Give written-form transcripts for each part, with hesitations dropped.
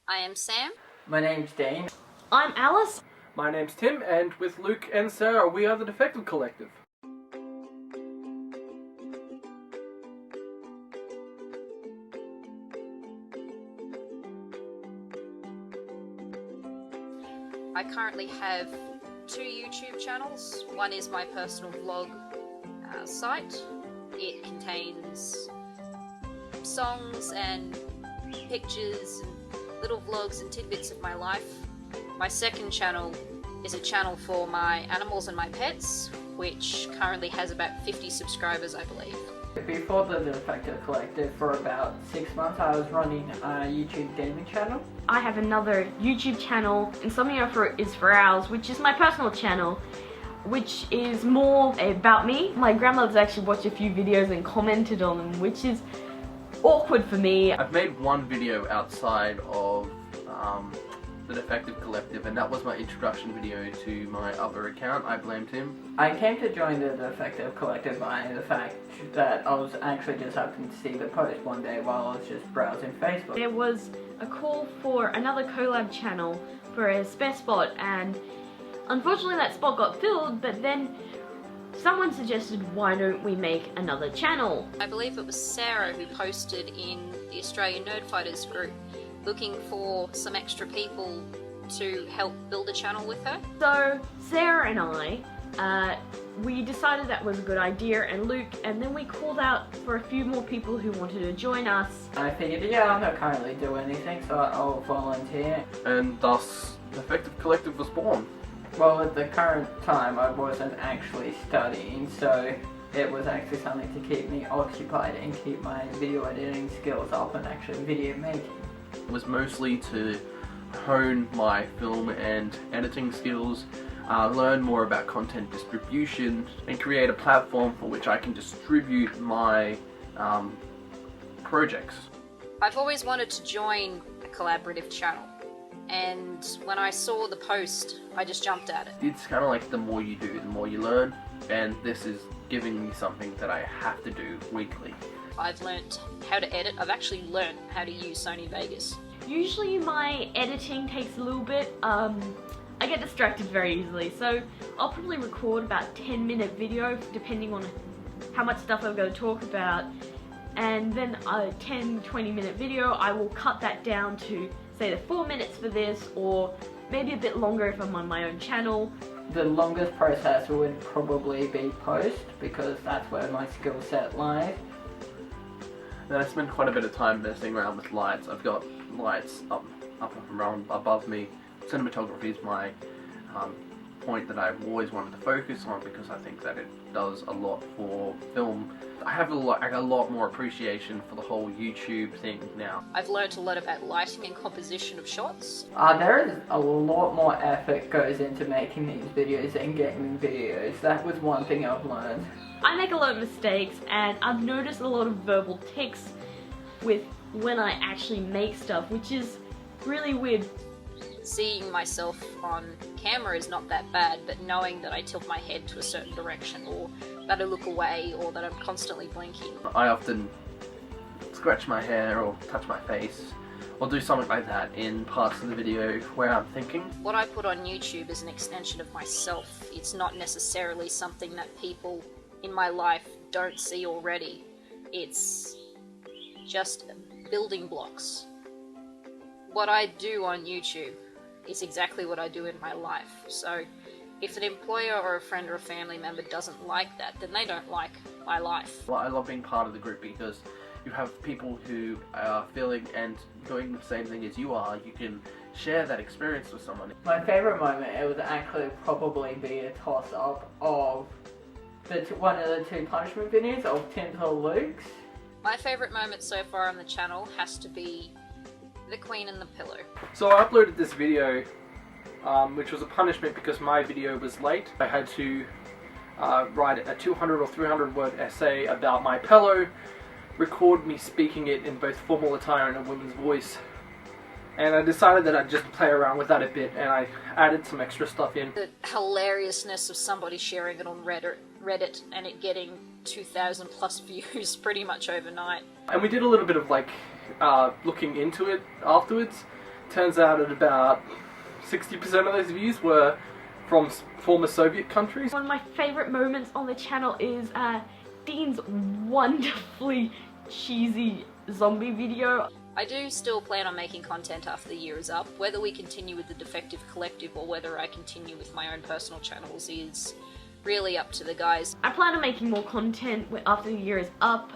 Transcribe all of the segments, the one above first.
I am Sam. My name's Dean. I'm Alice. My name's Tim, and with Luke and Sarah, we are the Defective Collective. I currently have 2 YouTube channels. One is my personal vlog site. It contains songs and pictures and little vlogs and tidbits of my life. My second channel is a channel for my animals and my pets, which currently has about 50 subscribers, I believe. Before the Defective Collective, for about 6 months, I was running a YouTube gaming channel. I have another YouTube channel, Insomnia is for Owls, which is my personal channel, which is more about me. My grandmother's actually watched a few videos and commented on them, which is awkward for me. I've made one video outside of the Defective Collective, and that was my introduction video to my other account. I blamed him. I came to join the Defective Collective by the fact that I was actually just happened to see the post one day while I was just browsing Facebook. There was a call for another collab channel for a spare spot, and unfortunately that spot got filled, but then someone suggested, why don't we make another channel? I believe it was Sarah who posted in the Australian Nerdfighters group looking for some extra people to help build a channel with her. So Sarah and I, we decided that was a good idea, and Luke, and then we called out for a few more people who wanted to join us. I figured, yeah, I'm not currently doing anything, so I'll volunteer. And thus, the Defective Collective was born. Well, at the current time, I wasn't actually studying, so it was actually something to keep me occupied and keep my video editing skills up and actually video making. It was mostly to hone my film and editing skills, learn more about content distribution, and create a platform for which I can distribute my projects. I've always wanted to join a collaborative channel, and when I saw the post, I just jumped at it. It's kind of like the more you do, the more you learn, and this is giving me something that I have to do weekly. I've learnt how to edit. I've actually learnt how to use Sony Vegas. Usually my editing takes a little bit. I get distracted very easily, so I'll probably record about a 10-minute video depending on how much stuff I'm going to talk about, and then a 10-20 minute video I will cut that down to say the 4 minutes for this, or maybe a bit longer if I'm on my own channel. The longest process would probably be post, because that's where my skill set lies. Then I spend quite a bit of time messing around with lights. I've got lights up and around above me. Cinematography is my point that I've always wanted to focus on, because I think that it does a lot for film. I have a lot more appreciation for the whole YouTube thing now. I've learnt a lot about lighting and composition of shots. There is a lot more effort goes into making these videos and gaming videos. That was one thing I've learned. I make a lot of mistakes, and I've noticed a lot of verbal tics with when I actually make stuff, which is really weird. Seeing myself on camera is not that bad, but knowing that I tilt my head to a certain direction, or that I look away, or that I'm constantly blinking. I often scratch my hair or touch my face or do something like that in parts of the video where I'm thinking. What I put on YouTube is an extension of myself. It's not necessarily something that people in my life don't see already. It's just building blocks. What I do on YouTube is exactly what I do in my life. So if an employer or a friend or a family member doesn't like that, then they don't like my life. Well, I love being part of the group because you have people who are feeling and doing the same thing as you are. You can share that experience with someone. My favourite moment, it would actually probably be a toss-up of one of the 2 punishment videos of Tim's or Luke's. My favourite moment so far on the channel has to be the Queen and the Pillow. So I uploaded this video, which was a punishment because my video was late. I had to write a 200 or 300 word essay about my pillow, record me speaking it in both formal attire and a woman's voice. And I decided that I'd just play around with that a bit, and I added some extra stuff in. The hilariousness of somebody sharing it on Reddit and it getting 2,000 plus views pretty much overnight. And we did a little bit of like looking into it afterwards turns out that about 60% of those views were from former Soviet countries. One of my favourite moments on the channel is Dean's wonderfully cheesy zombie video. I do still plan on making content after the year is up. Whether we continue with the Defective Collective or whether I continue with my own personal channels is really up to the guys. I plan on making more content after the year is up,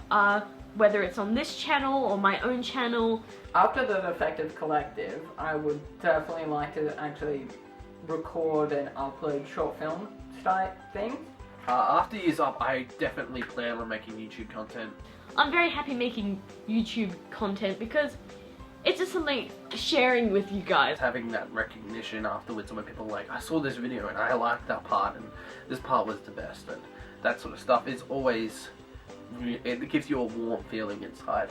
whether it's on this channel or my own channel. After the Defective Collective, I would definitely like to actually record and upload short film type things. After year's up, I definitely plan on making YouTube content. I'm very happy making YouTube content because it's just something sharing with you guys. Having that recognition afterwards when people are like, I saw this video and I liked that part and this part was the best, and that sort of stuff is always, it gives you a warm feeling inside.